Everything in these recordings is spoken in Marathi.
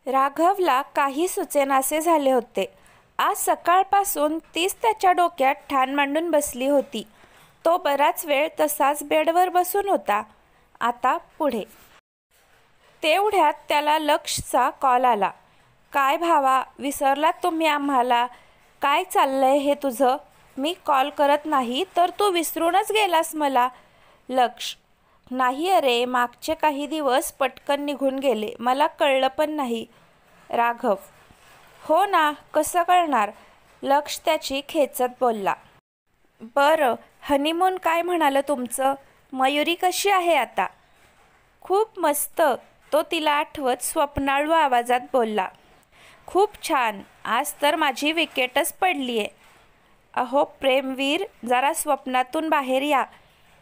राघवला काही सुचेनासे झाले होते. आज सकाळपासून तीच त्याच्या डोक्यात ठाण मांडून बसली होती. तो बराच वेळ तसाच बेडवर बसून होता. आता पुढे. तेवढ्यात त्याला लक्षचा कॉल आला. काय भावा, विसरलात तुम्ही आम्हाला? काय चाललंय हे तुझं? मी कॉल करत नाही तर तू विसरूनच गेलास मला. लक्ष. नाही अरे, मागचे काही दिवस पटकन निघून गेले, मला कळलं पण नाही. राघव. हो ना, कसं कळणार? लक्ष त्याची खेचत बोलला. बरं, हनीमून काय म्हणालं तुमचं? मयुरी कशी आहे आता? खूप मस्त, तो तिला आठवत स्वप्नाळू आवाजात बोलला. खूप छान, आज तर माझी विकेटच पडलीये. अहो प्रेमवीर, जरा स्वप्नातून बाहेर या.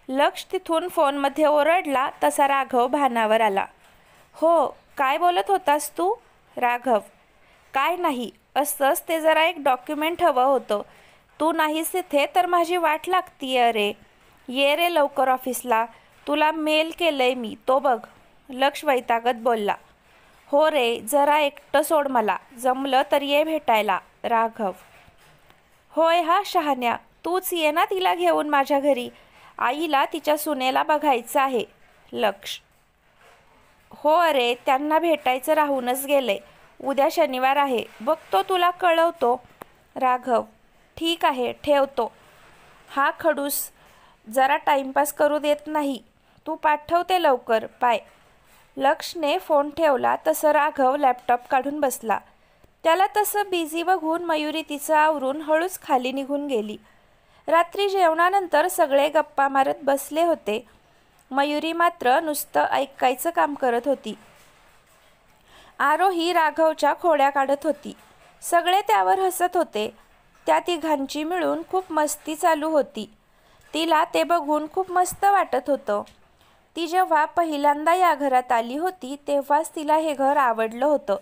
लक्ष तिथून फोनमध्ये ओरडला तसा राघव भानावर आला. हो, काय बोलत होतास तू? राघव. काय नाही, असंच ते जरा एक डॉक्युमेंट हवं होतं. तू नाहीस इथे तर माझी वाट लागतीये. अरे ये रे लवकर ऑफिसला, तुला मेल केलंय मी, तो बघ. लक्ष वैतागत बोलला. हो रे, जरा एकटं सोड मला, जमलं तर ये भेटायला. राघव. होय हा शहाण्या, तूच ये ना तिला घेऊन माझ्या घरी. आईला तिच्या सुनेला बघायचं आहे. लक्ष. हो अरे, त्यांना भेटायचं राहूनच गेलंय. उद्या शनिवार आहे, बघतो तुला कळवतो. राघव. ठीक आहे, ठेवतो. हा खडूस जरा टाइमपास करू देत नाही. तू पाठवते लवकर, बाय. लक्षने फोन ठेवला तसं राघव लॅपटॉप काढून बसला. त्याला तसं बिझी बघून मयुरी तिचं आवरून हळूच खाली निघून गेली. रात्री जेवणानंतर सगळे गप्पा मारत बसले होते. मयुरी मात्र नुसतं ऐकायचं काम करत होती. आरोही राघवच्या खोड्या काढत होती. सगळे त्यावर हसत होते. त्या तिघांची मिळून खूप मस्ती चालू होती. तिला ते बघून खूप मस्त वाटत होतं. ती जेव्हा पहिल्यांदा या घरात आली होती तेव्हाच तिला हे घर आवडलं होतं.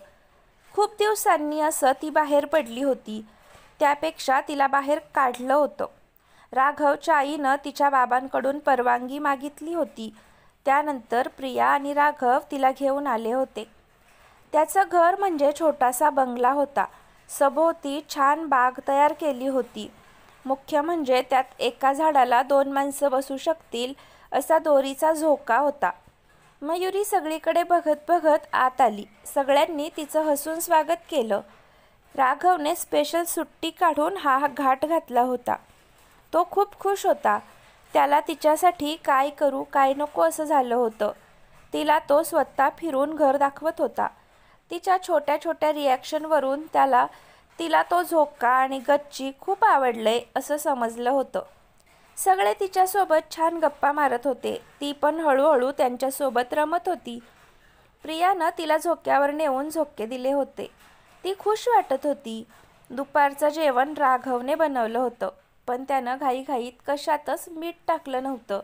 खूप दिवसांनी असं ती बाहेर पडली होती. त्यापेक्षा तिला बाहेर काढलं होतं. राघवच्या आईनं तिच्या बाबांकडून परवानगी मागितली होती. त्यानंतर प्रिया आणि राघव तिला घेऊन आले होते. त्याचं घर म्हणजे छोटासा बंगला होता. सभोवती छान बाग तयार केली होती. मुख्य म्हणजे त्यात एका झाडाला 2 माणसं बसू शकतील असा दोरीचा झोका होता. मयुरी सगळीकडे बघत बघत आत आली. सगळ्यांनी तिचं हसून स्वागत केलं. राघवने स्पेशल सुट्टी काढून हा घाट घातला होता. तो खूप खुश होता. त्याला तिच्यासाठी काय करू काय नको असं झालं होतं. तिला तो स्वतः फिरून घर दाखवत होता. तिच्या छोट्या छोट्या रिॲक्शनवरून तिला तो झोका आणि गच्ची खूप आवडले असं समजलं होतं. सगळे तिच्यासोबत छान गप्पा मारत होते. ती पण हळूहळू त्यांच्यासोबत रमत होती. प्रियानं तिला झोक्यावर नेऊन झोके दिले होते. ती खुश वाटत होती. दुपारचं जेवण राघवने बनवलं होतं, पण त्यानं घाईघाईत कशातच मीठ टाकलं नव्हतं.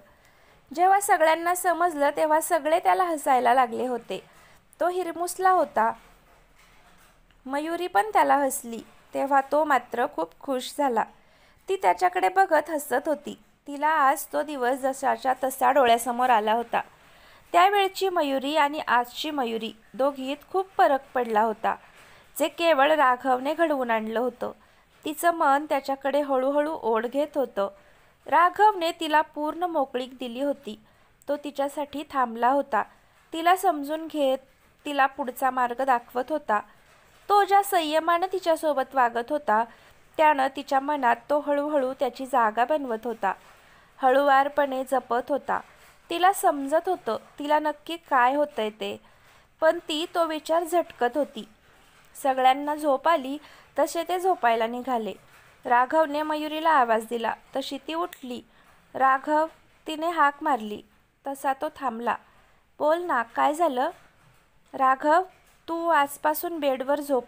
जेव्हा सगळ्यांना समजलं तेव्हा सगळे त्याला हसायला लागले होते. तो हिरमुसला होता. मयुरी पण त्याला हसली. तेव्हा तो मात्र खूप खुश झाला. ती त्याच्याकडे बघत हसत होती. तिला आज तो दिवस जसाच्या तसा डोळ्यासमोर आला होता. त्यावेळची मयुरी आणि आजची मयुरी दोघीत खूप फरक पडला होता, जे केवळ राघवने घडवून आणलं होतं. तिचं मन त्याच्याकडे हळूहळू ओढ घेत होतं. राघवने तिला पूर्ण मोकळीक दिली होती. तो तिच्यासाठी थांबला होता. तिला समजून घेत तिला पुढचा मार्ग दाखवत होता. तो ज्या संयमानं तिच्यासोबत वागत होता त्यानं तिच्या मनात तो हळूहळू त्याची जागा बनवत होता. हळूवारपणे जपत होता. तिला समजत होतं तिला नक्की काय होतंय ते, पण ती तो विचार झटकत होती. सगळ्यांना झोप आली तसे ते झोपायला निघाले. राघवने मयुरीला आवाज दिला तशी ती उठली. राघव, तिने हाक मारली तसा तो थांबला. बोल ना, काय झालं? राघव, तू आजपासून बेडवर झोप,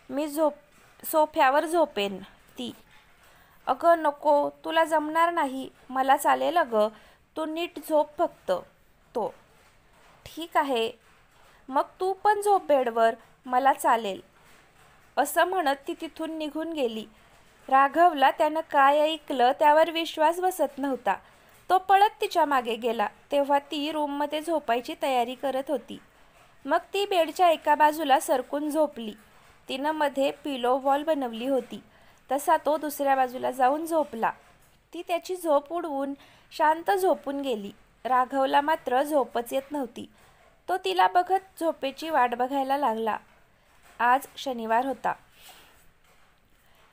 मी सोफ्यावर झोपेन. ती. अगं नको, तुला जमणार नाही. मला चालेल अगं, तू नीट झोप फक्त. तो. ठीक आहे, मग तू पण झोप बेडवर, मला चालेल. असं म्हणत ती तिथून निघून गेली. राघवला त्यानं काय ऐकलं त्यावर विश्वास बसत नव्हता. तो पळत तिच्या मागे गेला. तेव्हा ती रूममध्ये झोपायची तयारी करत होती. मग ती बेडच्या एका बाजूला सरकून झोपली. तिनं मध्ये पिलो वॉल बनवली होती तसा तो दुसऱ्या बाजूला जाऊन झोपला. ती त्याची झोप उडवून शांत झोपून गेली. राघवला मात्र झोपच येत नव्हती. तो तिला बघत झोपेची वाट बघायला लागला. आज शनिवार होता.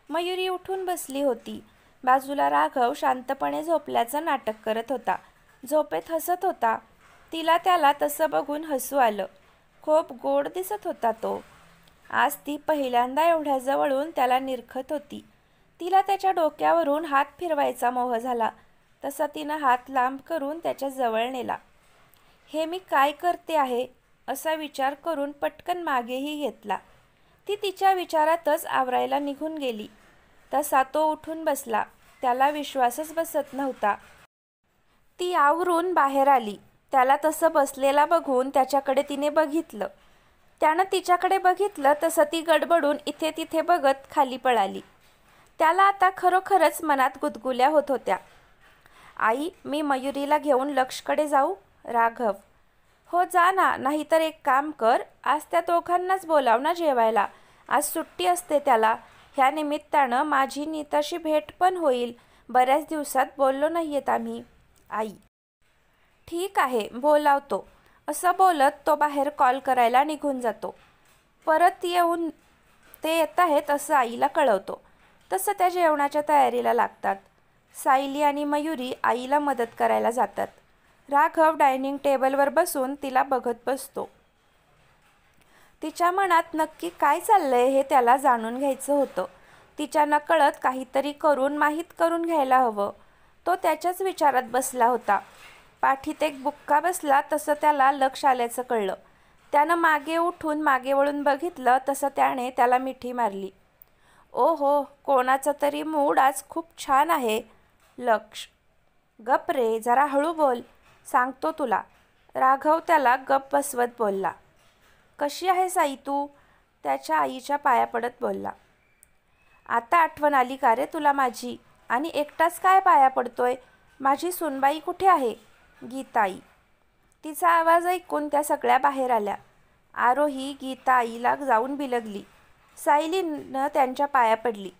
मयुरी उठून बसली होती. बाजूला राघव शांतपणे झोपल्याचं नाटक करत होता. झोपेत हसत होता. तिला त्याला तसं बघून हसू आलं. खूप गोड दिसत होता तो. आज ती पहिल्यांदा एवढ्या जवळून त्याला निरखत होती. तिला त्याच्या डोक्यावरून हात फिरवायचा मोह झाला. तसा तिनं हात लांब करून त्याच्या जवळ नेला. हे मी काय करते आहे असा विचार करून पटकन मागेही घेतला. ती तिच्या विचारातच आवरायला निघून गेली. तसा तो उठून बसला. त्याला विश्वासच बसत नव्हता. ती आवरून बाहेर आली. त्याला तसं बसलेला बघून त्याच्याकडे तिने बघितलं. त्यानं तिच्याकडे बघितलं तसं ती गडबडून इथे तिथे बघत खाली पळाली. त्याला आता खरोखरच मनात गुदगुल्या होत होत्या. आई, मी मयुरीला घेऊन लक्षकडे जाऊ? राघव: हो जा ना, नाहीतर एक काम कर, आज त्या दोघांनाच बोलाव ना जेवायला. आज सुट्टी असते त्याला. ह्या निमित्तानं माझी नीताशी भेट पण होईल. बऱ्याच दिवसात बोललो नाहीयेत आम्ही. आई: ठीक आहे, बोलावतो. असं बोलत तो बाहेर कॉल करायला निघून जातो. परत येऊन ते येत आहेत असं आईला कळवतो. तसं त्या जेवणाच्या तयारीला लागतात. सायली आणि मयुरी आईला मदत करायला जातात. राघव डायनिंग टेबलवर बसून तिला बघत बसतो. तिच्या मनात नक्की काय चाललंय हे त्याला जाणून घ्यायचं होतं. तिच्या नकळत काहीतरी करून माहीत करून घ्यायला हवं. तो त्याच्याच विचारात बसला होता. पाठीत एक बुक्का बसला तसं त्याला लक्ष आल्याचं कळलं. त्यानं मागे उठून मागे वळून बघितलं तसं त्याने त्याला मिठी मारली. ओ हो, कोणाचा तरी मूड आज खूप छान आहे. लक्ष: गप रे, जरा हळू बोल, सांगतो तुला. राघव त्याला गप बसवत बोलला. कशी आहेस आई तू? त्याच्या आईच्या पाया पडत बोलला. आता आठवण आली का रे तुला माझी? आणि एकटाच काय पाया पडतोय? माझी सुनबाई कुठे आहे? गीताई. तिचा आवाज ऐकून त्या सगळ्या बाहेर आल्या. आरोही गीता आईला जाऊन बिलगली. सायलीनं त्यांच्या पाया पडली.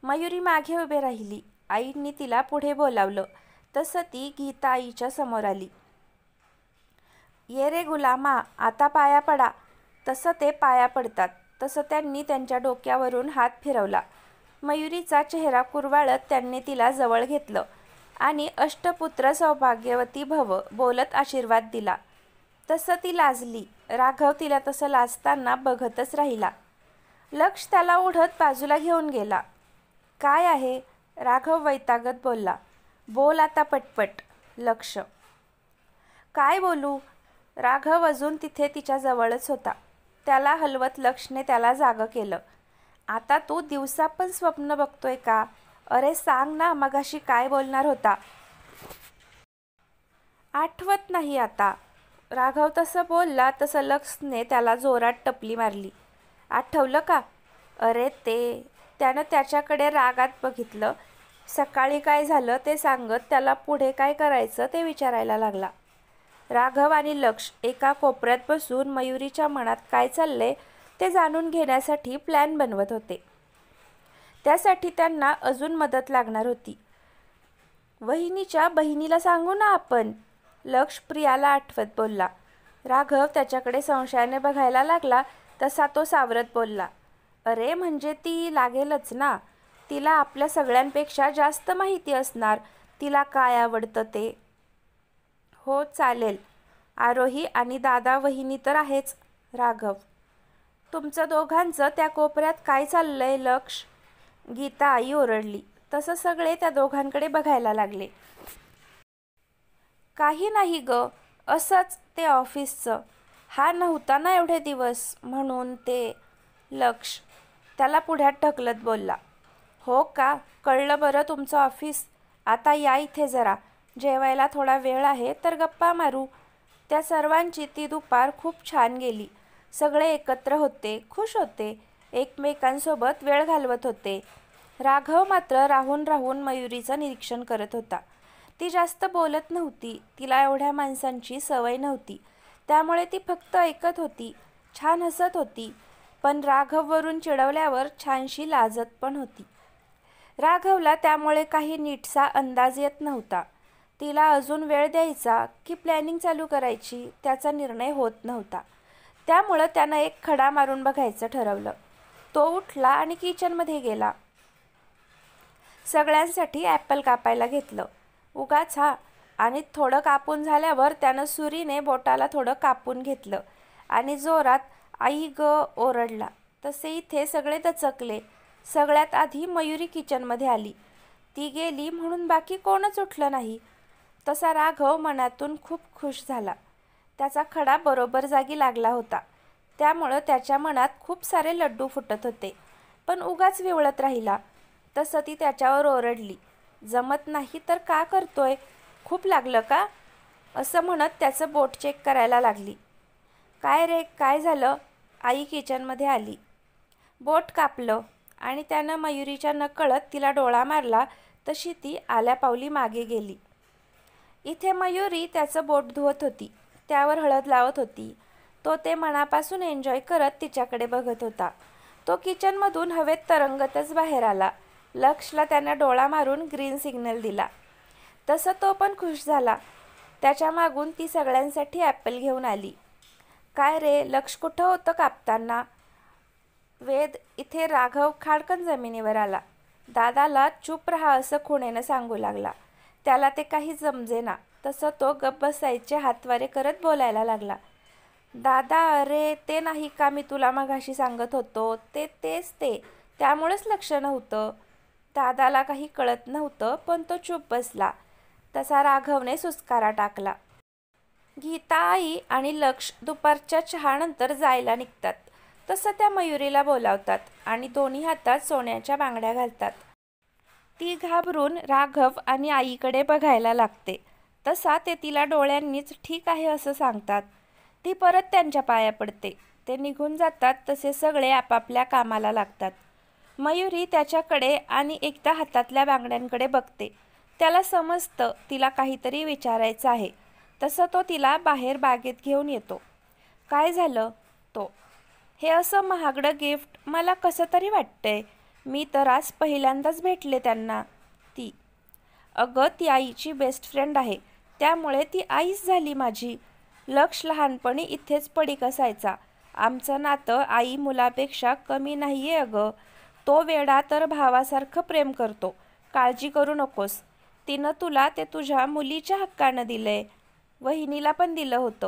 मयुरी मागे उभे राहिली. आईंनी तिला पुढे बोलावलं तसं ती गीता आईच्या समोर आली. ये रे गुलामा, आता पाया पडा. तसं ते पाया पडतात. तसं त्यांनी त्यांच्या डोक्यावरून हात फिरवला. मयुरीचा चेहरा कुरवाळत त्यांनी तिला जवळ घेतलं आणि अष्टपुत्र सौभाग्यवती भव बोलत आशीर्वाद दिला. तसं ती लाजली. राघव तिला तसं लाजताना बघतच राहिला. लक्ष त्याला ओढत बाजूला घेऊन गेला. काय आहे? राघव वैतागत बोलला. बोल आता पटपट. लक्ष: काय बोलू? राघव अजून तिथे तिच्या जवळच होता. त्याला हलवत लक्षने त्याला जागं केलं. आता तू दिवसा पण स्वप्न बघतोय का? अरे सांग ना, मगाशी काय बोलणार होता? आठवत नाही आता. राघव तसं बोलला तसं लक्षने त्याला जोरात टपली मारली. आठवलं का? अरे त्यानं त्याच्याकडे रागात बघितलं. सकाळी काय झालं ते सांगत त्याला पुढे काय करायचं ते विचारायला लागला. राघव आणि लक्ष एका कोपऱ्यात बसून मयुरीच्या मनात काय चाललंय ते जाणून घेण्यासाठी प्लॅन बनवत होते. त्यासाठी त्यांना अजून मदत लागणार होती. वहिनीच्या बहिणीला सांगू ना आपण? लक्ष प्रियाला आठवत बोलला. राघव त्याच्याकडे संशयाने बघायला लागला तसा तो सावरत बोलला. अरे म्हणजे ती लागेलच ना. तिला आपल्या सगळ्यांपेक्षा जास्त माहिती असणार तिला काय आवडतं ते. हो चालेल. आरोही आणि दादा वहिनी तर आहेच. राघव: तुमचं दोघांचं त्या कोपऱ्यात काय चाललंय लक्ष? गीता आई ओरडली. तसं सगळे त्या दोघांकडे बघायला लागले. काही नाही ग, असंच ते ऑफिसचं. हा नव्हता ना एवढे दिवस म्हणून ते. लक्ष त्याला पुढ्यात ढकलत बोलला. हो का, कळलं बरं तुमचं ऑफिस. आता या इथे जरा. जेवायला थोडा वेळ आहे तर गप्पा मारू. त्या सर्वांची ती दुपार खूप छान गेली. सगळे एकत्र होते, खुश होते, एकमेकांसोबत वेळ घालवत होते. राघव मात्र राहून राहून मयुरीचं निरीक्षण करत होता. ती जास्त बोलत नव्हती. तिला एवढ्या माणसांची सवय नव्हती. त्यामुळे ती फक्त ऐकत होती, छान हसत होती, पण राघववरून चिडवल्यावर छानशी लाजत पण होती. राघवला त्यामुळे काही नीटसा अंदाज येत नव्हता. तिला अजून वेळ द्यायचा की प्लॅनिंग चालू करायची त्याचा निर्णय होत नव्हता. त्यामुळं त्यानं एक खडा मारून बघायचं ठरवलं. तो उठला आणि किचनमध्ये गेला. सगळ्यांसाठी ॲपल कापायला घेतलं. उगाच हा. आणि थोडं कापून झाल्यावर त्यानं सुरीने बोटाला थोडं कापून घेतलं आणि जोरात आई ग ओरडला. तसे इथे सगळे दचकले. सगळ्यात आधी मयुरी किचनमध्ये आली. ती गेली म्हणून बाकी कोणच उठलं नाही. तसा राघव मनातून खूप खुश झाला. त्याचा खडा बरोबर जागी लागला होता. त्यामुळं त्याच्या मनात खूप सारे लड्डू फुटत होते. पण उगाच विवळत राहिला. तसं ती त्याच्यावर ओरडली. जमत नाही तर का करतोय? खूप लागलं का? असं म्हणत त्याचं बोट चेक करायला लागली. काय रे, काय झालं? आई किचनमध्ये आली. बोट कापलं आणि त्यानं मयुरीच्या नकळत तिला डोळा मारला तशी ती आल्यापावली मागे गेली. इथे मयुरी त्याचं बोट धुवत होती. त्यावर हळद लावत होती. तो ते मनापासून एन्जॉय करत तिच्याकडे बघत होता. तो किचनमधून हवेत तरंगतच बाहेर आला. लक्षला त्यानं डोळा मारून ग्रीन सिग्नल दिला. तसं तो पण खुश झाला. त्याच्या मागून ती सगळ्यांसाठी ॲपल घेऊन आली. काय रे, लक्ष कुठं होतं कापताना? वेद इथे राघव खाडकन जमिनीवर आला. दादाला चूप राहा असं खुणेनं सांगू लागला. त्याला ते काही जमजेना. तसं तो गप्प बसायचे हातवारे करत बोलायला लागला. दादा, अरे ते नाही का मी तुला मगाशी सांगत होतो तेच ते. त्यामुळेच लक्ष नव्हतं. दादाला काही कळत नव्हतं पण तो चूप बसला. तसा राघवने सुस्कारा टाकला. गीता आई आणि लक्ष दुपारच्या चहानंतर जायला निघतात. तसं त्या मयुरीला बोलावतात आणि दोन्ही हातात सोन्याच्या बांगड्या घालतात. ती घाबरून राघव आणि आईकडे बघायला लागते. तसा ते तिला डोळ्यांनीच ठीक आहे असं सांगतात. ती परत त्यांच्या पाया पडते. ते निघून जातात तसे सगळे आपापल्या कामाला लागतात. मयुरी त्याच्याकडे आणि एकदा हातातल्या बांगड्यांकडे बघते. त्याला समजतं तिला काहीतरी विचारायचं आहे. तसं तो तिला बाहेर बागेत घेऊन येतो. काय झालं? तो, हे असं महागडं गिफ्ट मला कसं तरी वाटतंय. मी तर आज पहिल्यांदाच भेटले त्यांना. ती, अगं ती आईची बेस्ट फ्रेंड आहे. त्यामुळे ती आईच झाली माझी. लक्ष लहानपणी इथेच पडीक असायचा. आमचं नातं आई मुलापेक्षा कमी नाही आहे अगं. तो वेडा तर भावासारखं प्रेम करतो. काळजी करू नकोस. तिनं तुला ते तुझ्या मुलीच्या हक्कानं दिलंय. वहिनीला पण दिलं होतं.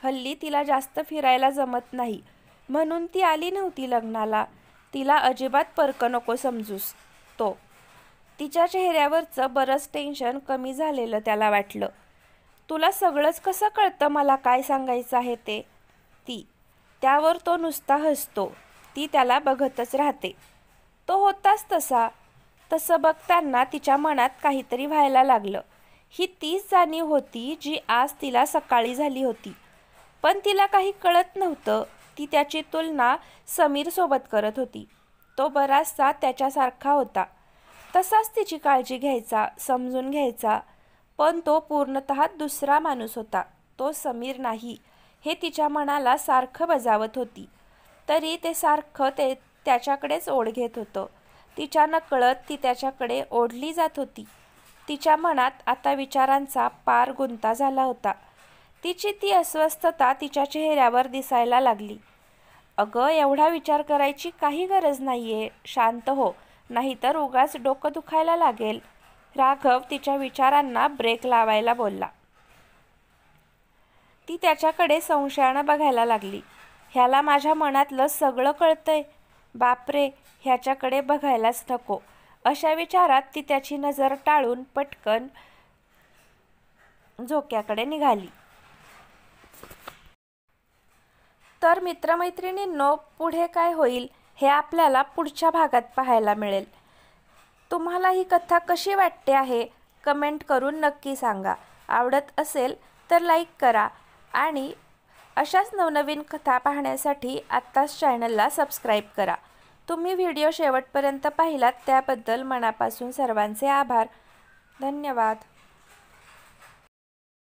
हल्ली तिला जास्त फिरायला जमत नाही म्हणून ती आली नव्हती लग्नाला. तिला अजिबात परकं नको समजूस. तो, तिच्या चेहऱ्यावरचं बरंच टेन्शन कमी झालेलं त्याला वाटलं. तुला सगळंच कसं कळतं मला काय सांगायचं आहे ते? ती, त्यावर तो नुसता हसतो. ती त्याला बघतच राहते. तो होताच तसा. तसं बघताना तिच्या मनात काहीतरी व्हायला लागलं. ही तीच जाणीव होती जी आज तिला सकाळी झाली होती. पण तिला काही कळत नव्हतं. ती त्याची तुलना समीरसोबत करत होती. तो बराचसा त्याच्यासारखा होता. तसाच तिची काळजी घ्यायचा, समजून घ्यायचा. पण तो पूर्णतः दुसरा माणूस होता. तो समीर नाही हे तिच्या मनाला सारखं बजावत होती. तरी ते सारखं त्याच्याकडेच ओढ घेत होतं. तिच्या नकळत ती त्याच्याकडे ओढली जात होती. तिच्या मनात आता विचारांचा पार गुंता झाला होता. तिची ती अस्वस्थता तिच्या चेहऱ्यावर दिसायला लागली. अगं, एवढा विचार करायची काही गरज नाहीये. शांत हो, नाहीतर उगाच डोकं दुखायला लागेल. राघव तिच्या विचारांना ब्रेक लावायला बोलला. ती त्याच्याकडे संशयानं बघायला लागली. ह्याला माझ्या मनातलं सगळं कळतंय. बापरे, ह्याच्याकडे बघायलाच नको. अशा विचारात ती त्याची नजर टाळून पटकन झोक्याकडे निघाली. तर मित्रमैत्रिणींनो, पुढे काय होईल हे आपल्याला पुढच्या भागात पाहायला मिळेल. तुम्हाला ही कथा कशी वाटते आहे कमेंट करून नक्की सांगा. आवडत असेल तर लाईक करा आणि अशाच नवनवीन कथा पाहण्यासाठी आत्ताच चॅनलला सबस्क्राईब करा. तुम्ही व्हिडिओ शेवटपर्यंत पाहिलात त्याबद्दल मनापासून सर्वांचे आभार. धन्यवाद.